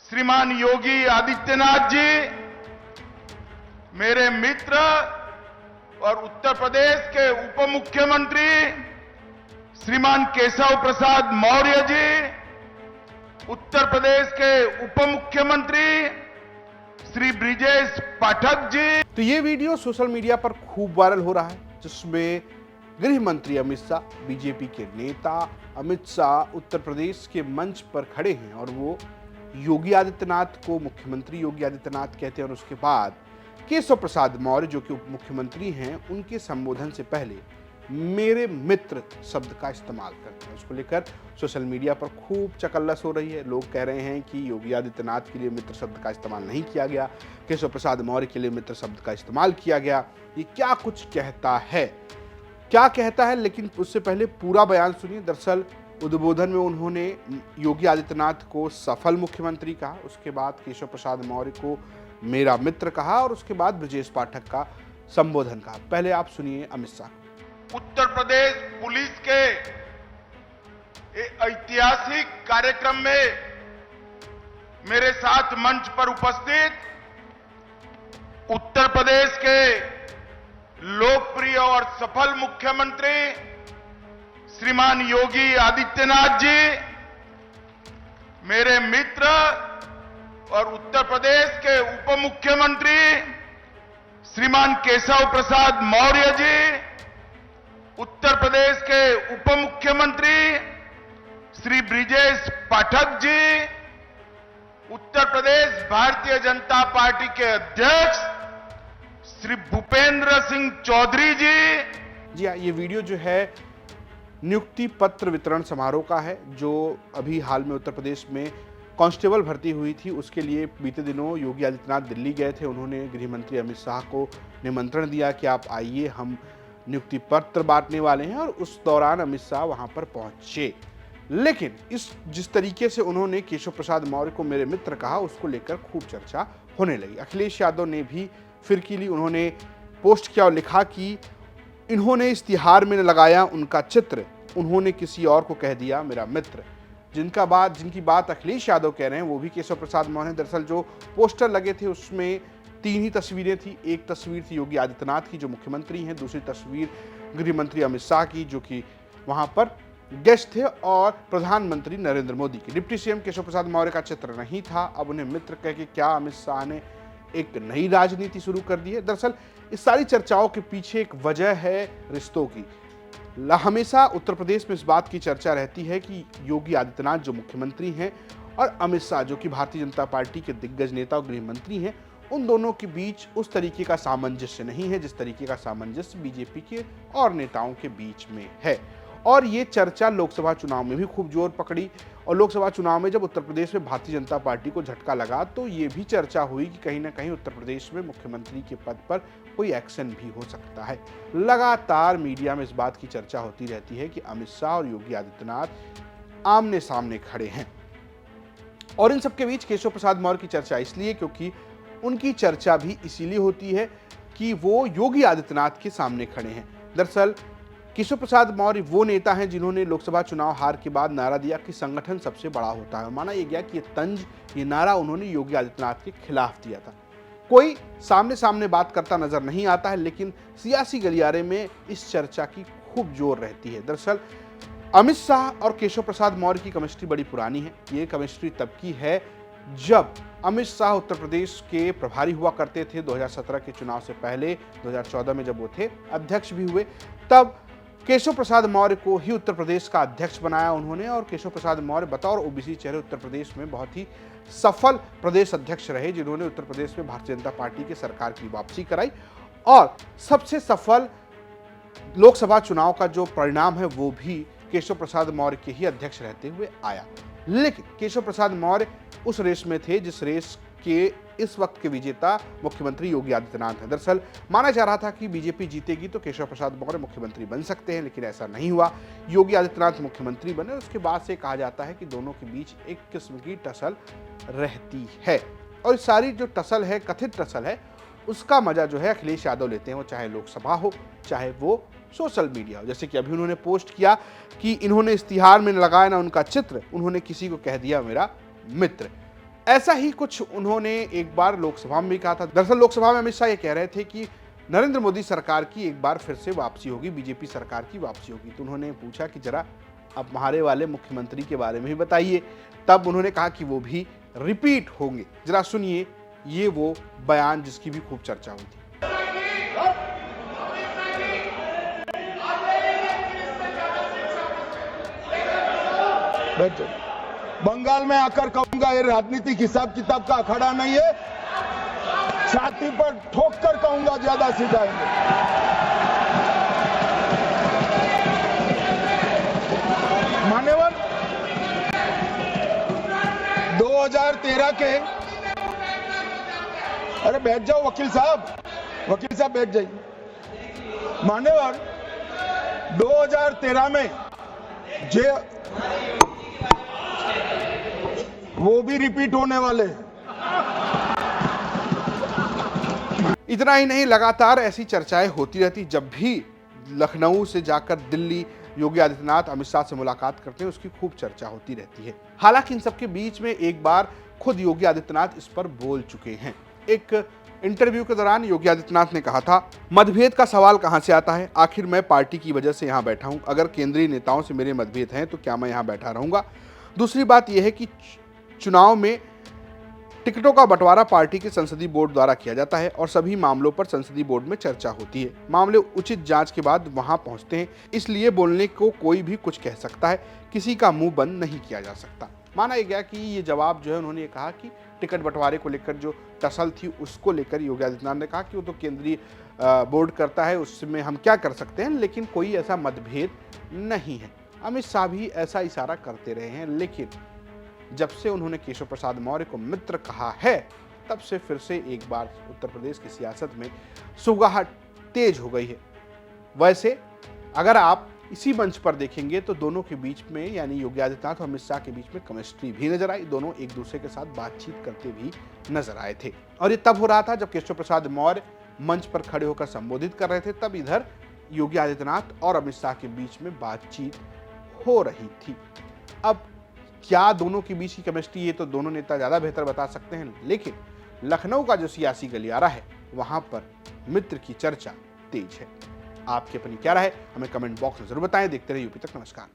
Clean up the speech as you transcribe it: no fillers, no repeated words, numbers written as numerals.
श्रीमान योगी आदित्यनाथ जी मेरे मित्र और उत्तर प्रदेश के उप मुख्यमंत्री श्रीमान केशव प्रसाद मौर्य जी, उत्तर प्रदेश के उप मुख्यमंत्री श्री ब्रिजेश पाठक जी। तो ये वीडियो सोशल मीडिया पर खूब वायरल हो रहा है, जिसमें गृह मंत्री अमित शाह, बीजेपी के नेता अमित शाह उत्तर प्रदेश के मंच पर खड़े हैं और वो योगी आदित्यनाथ को मुख्यमंत्री योगी आदित्यनाथ कहते हैं और उसके बाद केशव प्रसाद मौर्य जो कि उप मुख्यमंत्री हैं उनके संबोधन से पहले मेरे मित्र शब्द का इस्तेमाल करते हैं। उसको लेकर सोशल मीडिया पर खूब चकल्लस हो रही है। लोग कह रहे हैं कि योगी आदित्यनाथ के लिए मित्र शब्द का इस्तेमाल नहीं किया गया, केशव प्रसाद मौर्य के लिए मित्र शब्द का इस्तेमाल किया गया। ये क्या कुछ कहता है, लेकिन उससे पहले पूरा बयान सुनिए। दरअसल उद्बोधन में उन्होंने योगी आदित्यनाथ को सफल मुख्यमंत्री कहा, उसके बाद केशव प्रसाद मौर्य को मेरा मित्र कहा और उसके बाद ब्रजेश पाठक का संबोधन कहा। पहले आप सुनिए अमित शाह। उत्तर प्रदेश पुलिस के ऐतिहासिक कार्यक्रम में मेरे साथ मंच पर उपस्थित उत्तर प्रदेश के लोकप्रिय और सफल मुख्यमंत्री श्रीमान योगी आदित्यनाथ जी मेरे मित्र और उत्तर प्रदेश के उप मुख्यमंत्री श्रीमान केशव प्रसाद मौर्य जी, उत्तर प्रदेश के उप मुख्यमंत्री श्री ब्रिजेश पाठक जी, उत्तर प्रदेश भारतीय जनता पार्टी के अध्यक्ष श्री भूपेंद्र सिंह चौधरी जी हाँ, ये वीडियो जो है नियुक्ति पत्र वितरण समारोह का है, जो अभी हाल में उत्तर प्रदेश में कांस्टेबल भर्ती हुई थी। उसके लिए बीते दिनों योगी आदित्यनाथ दिल्ली गए थे। उन्होंने गृह मंत्री अमित शाह को निमंत्रण दिया कि आप आइए, हम नियुक्ति पत्र बांटने वाले हैं, और उस दौरान अमित शाह वहां पर पहुंचे। लेकिन जिस तरीके से उन्होंने केशव प्रसाद मौर्य को मेरे मित्र कहा, उसको लेकर खूब चर्चा होने लगी। अखिलेश यादव ने भी फिरकी ली, उन्होंने पोस्ट किया और लिखा कि इन्होंने इश्तिहार में लगाया उनका चित्र, उन्होंने किसी और को कह दिया मेरा मित्र। जिनकी बात अखिलेश यादव कह रहे हैं वो भी केशव प्रसाद मौर्य। दरअसल जो पोस्टर लगे थे उसमें 3 ही तस्वीरें थी। एक तस्वीर थी योगी आदित्यनाथ की जो मुख्यमंत्री हैं, दूसरी तस्वीर गृह मंत्री अमित शाह की जो कि वहां पर गेस्ट थे, और प्रधानमंत्री नरेंद्र मोदी की। डिप्टी सीएम केशव प्रसाद मौर्य का चित्र नहीं था। अब उन्हें मित्र कह के क्या अमित शाह ने एक नई राजनीति शुरू कर दी है? दरअसल इस सारी चर्चाओं के पीछे एक वजह है रिश्तों की। हमेशा उत्तर प्रदेश में इस बात की चर्चा रहती है कि योगी आदित्यनाथ जो मुख्यमंत्री हैं और अमित शाह जो कि भारतीय जनता पार्टी के दिग्गज नेता और गृह मंत्री हैं, उन दोनों के बीच उस तरीके का सामंजस्य नहीं है जिस तरीके का सामंजस्य बीजेपी के और नेताओं के बीच में है। और ये चर्चा लोकसभा चुनाव में भी खूब जोर पकड़ी, और लोकसभा चुनाव में जब उत्तर प्रदेश में भारतीय जनता पार्टी को झटका लगा तो ये भी चर्चा हुई कि कहीं ना कहीं उत्तर प्रदेश में मुख्यमंत्री के पद पर कोई एक्शन भी हो सकता है। लगातार मीडिया में इस बात की चर्चा होती रहती है कि अमित शाह और योगी आदित्यनाथ आमने सामने खड़े हैं, और इन सबके बीच केशव प्रसाद मौर्य की चर्चा इसलिए क्योंकि उनकी चर्चा भी इसीलिए होती है कि वो योगी आदित्यनाथ के सामने खड़े हैं। दरअसल केशव प्रसाद मौर्य वो नेता हैं जिन्होंने लोकसभा चुनाव हार के बाद नारा दिया कि संगठन सबसे बड़ा होता है। माना यह गया कि ये नारा उन्होंने योगी आदित्यनाथ के खिलाफ दिया था। कोई सामने बात करता नजर नहीं आता है, लेकिन सियासी गलियारे में इस चर्चा की खूब जोर रहती है। दरअसल अमित शाह और केशव प्रसाद मौर्य की केमिस्ट्री बड़ी पुरानी है। ये केमिस्ट्री तब की है जब अमित शाह उत्तर प्रदेश के प्रभारी हुआ करते थे 2017 के चुनाव से पहले। 2014 में जब वो थे अध्यक्ष भी हुए, तब केशव प्रसाद मौर्य को ही उत्तर प्रदेश का अध्यक्ष बनाया उन्होंने, और केशव प्रसाद मौर्य बतौर ओबीसी चेहरे उत्तर प्रदेश में बहुत ही सफल प्रदेश अध्यक्ष रहे, जिन्होंने उत्तर प्रदेश में भारतीय जनता पार्टी की सरकार की वापसी कराई, और सबसे सफल लोकसभा चुनाव का जो परिणाम है वो भी केशव प्रसाद मौर्य के ही अध्यक्ष रहते हुए आया। लेकिन केशव प्रसाद मौर्य उस रेस में थे जिस रेस के इस वक्त के विजेता मुख्यमंत्री योगी आदित्यनाथ हैं। दरअसल माना जा रहा था कि बीजेपी जीतेगी तो केशव प्रसाद मौर्य मुख्यमंत्री बन सकते हैं, लेकिन ऐसा नहीं हुआ। योगी आदित्यनाथ मुख्यमंत्री बने। उसके बाद से कहा जाता है कि दोनों के बीच एक किस्म की टसल रहती है, और सारी जो टसल है, कथित टसल है, उसका मजा जो है अखिलेश यादव लेते हैं, वो चाहे लोकसभा हो चाहे वो सोशल मीडिया हो। जैसे कि अभी उन्होंने पोस्ट किया कि इन्होंने इश्तिहार में लगाया ना उनका चित्र, उन्होंने किसी को कह दिया मेरा मित्र। ऐसा ही कुछ उन्होंने एक बार लोकसभा में भी कहा था। दरअसल लोकसभा में अमित शाह ये कह रहे थे कि नरेंद्र मोदी सरकार की एक बार फिर से वापसी होगी, बीजेपी सरकार की वापसी होगी। तो उन्होंने पूछा कि जरा अब हमारे वाले मुख्यमंत्री के बारे में भी बताइए। तब उन्होंने कहा कि वो भी रिपीट होंगे। जरा सुनिए ये वो बयान जिसकी भी खूब चर्चा हुई थी। बंगाल में आकर कहूंगा ये राजनीतिक हिसाब किताब का अखाड़ा नहीं है, छाती पर ठोक कर कहूंगा ज्यादा सीट आएंगे। मान्यवर 2013 के, अरे बैठ जाओ वकील साहब बैठ जाइए। मान्यवर 2013 में वो भी रिपीट होने वाले। इतना ही नहीं, लगातार ऐसी चर्चाएं होती रहती। जब भी लखनऊ से जाकर दिल्ली योगी आदित्यनाथ अमित शाह से मुलाकात करते हैं, उसकी खूब चर्चा होती रहती है। हालांकि इन सबके बीच में एक बार खुद योगी आदित्यनाथ इस पर बोल चुके हैं। एक इंटरव्यू के दौरान योगी आदित्यनाथ ने कहा था, मतभेद का सवाल कहां से आता है? आखिर मैं पार्टी की वजह से यहां बैठा हूं। अगर केंद्रीय नेताओं से मेरे मतभेद हैं तो क्या मैं यहां बैठा रहूंगा? दूसरी बात यह है कि चुनाव में टिकटों का बंटवारा पार्टी के संसदीय बोर्ड द्वारा किया जाता है और सभी मामलों पर संसदीय बोर्ड में चर्चा होती है। मामले उचित जांच के बाद वहां पहुंचते हैं, इसलिए बोलने को कोई भी कुछ कह सकता है, किसी का मुंह बंद नहीं किया जा सकता। माना गया कि ये जवाब जो है, उन्होंने ये कहा कि टिकट बंटवारे को लेकर जो टसल थी उसको लेकर योगी आदित्यनाथ ने कहा कि वो तो केंद्रीय बोर्ड करता है, उसमें हम क्या कर सकते हैं, लेकिन कोई ऐसा मतभेद नहीं है। अमित शाह भी ऐसा इशारा करते रहे हैं, लेकिन जब से उन्होंने केशव प्रसाद मौर्य को मित्र कहा है, तब से फिर से एक बार उत्तर प्रदेश की सियासत में सुगहाट तेज हो गई है। वैसे अगर आप इसी मंच पर देखेंगे तो दोनों के बीच में, यानी योगी आदित्यनाथ और अमित शाह के बीच में केमिस्ट्री भी नजर आई। दोनों एक दूसरे के साथ बातचीत करते भी नजर आए थे और ये तब हो रहा था जब केशव प्रसाद मौर्य मंच पर खड़े होकर संबोधित कर रहे थे। तब इधर योगी आदित्यनाथ और अमित शाह के बीच में बातचीत हो रही थी। अब क्या दोनों के बीच की केमिस्ट्री, ये तो दोनों नेता ज्यादा बेहतर बता सकते हैं, लेकिन लखनऊ का जो सियासी गलियारा है वहां पर मित्र की चर्चा तेज है। आपकी अपनी क्या राय है, हमें कमेंट बॉक्स में जरूर बताएं। देखते रहिए यूपी तक। नमस्कार।